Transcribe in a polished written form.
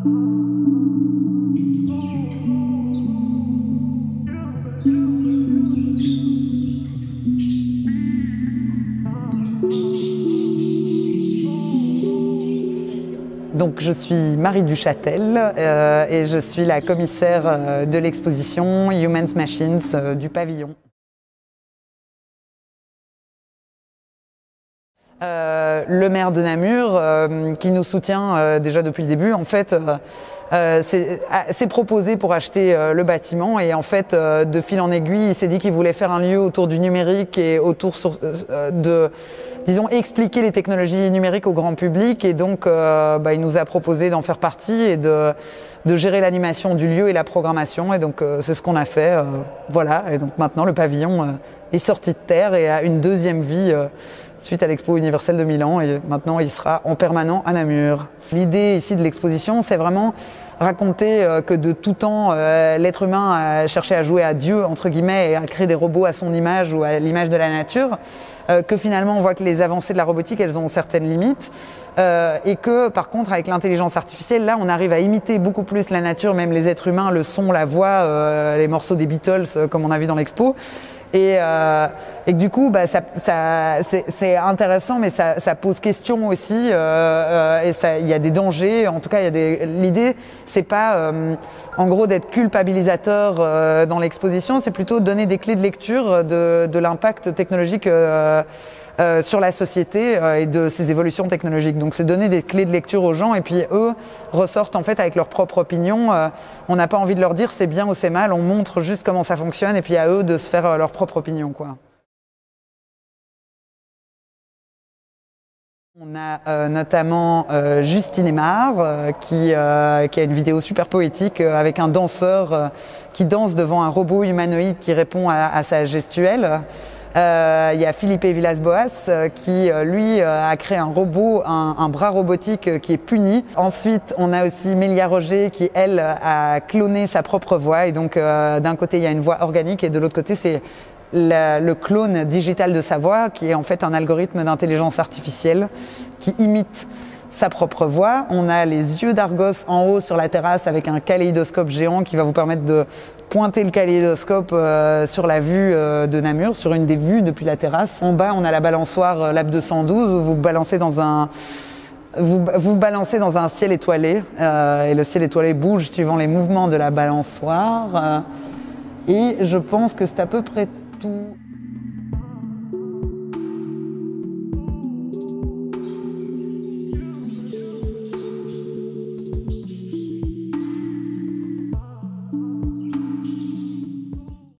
Donc, je suis Marie Duchâtel et je suis la commissaire de l'exposition Humans Machines du pavillon. Le maire de Namur, qui nous soutient déjà depuis le début, en fait, s'est proposé pour acheter le bâtiment et en fait, de fil en aiguille, il s'est dit qu'il voulait faire un lieu autour du numérique et autour de, disons, expliquer les technologies numériques au grand public et donc il nous a proposé d'en faire partie et de gérer l'animation du lieu et la programmation et donc c'est ce qu'on a fait, voilà, et donc maintenant le pavillon est sorti de terre et a une deuxième vie suite à l'Expo universelle de Milan et maintenant il sera en permanent à Namur. L'idée ici de l'exposition, c'est vraiment raconter que de tout temps, l'être humain a cherché à jouer à Dieu, entre guillemets, et à créer des robots à son image ou à l'image de la nature, que finalement on voit que les avancées de la robotique, elles ont certaines limites, et que par contre avec l'intelligence artificielle, là on arrive à imiter beaucoup plus la nature, même les êtres humains, le son, la voix, les morceaux des Beatles, comme on a vu dans l'expo. Et que du coup, c'est intéressant, mais ça pose question aussi. Et il y a des dangers. En tout cas, l'idée, c'est pas en gros d'être culpabilisateur dans l'exposition. C'est plutôt donner des clés de lecture de l'impact technologique sur la société et de ces évolutions technologiques. Donc c'est donner des clés de lecture aux gens et puis eux ressortent en fait avec leur propre opinion. On n'a pas envie de leur dire c'est bien ou c'est mal, on montre juste comment ça fonctionne et puis à eux de se faire leur propre opinion, quoi. On a notamment Justine Aymar qui a une vidéo super poétique avec un danseur qui danse devant un robot humanoïde qui répond à sa gestuelle. Il y a Philippe Villas-Boas qui, lui, a créé un robot, un bras robotique qui est puni. Ensuite, on a aussi Mélia Roger qui, elle, a cloné sa propre voix. Et donc, d'un côté, il y a une voix organique et de l'autre côté, c'est le clone digital de sa voix qui est en fait un algorithme d'intelligence artificielle qui imite sa propre voix. On a les yeux d'Argos en haut sur la terrasse avec un kaléidoscope géant qui va vous permettre de pointer le kaléidoscope sur la vue de Namur, sur une des vues depuis la terrasse. En bas, on a la balançoire Lab 212 où vous balancez dans un ciel étoilé et le ciel étoilé bouge suivant les mouvements de la balançoire. Et je pense que c'est à peu près tout.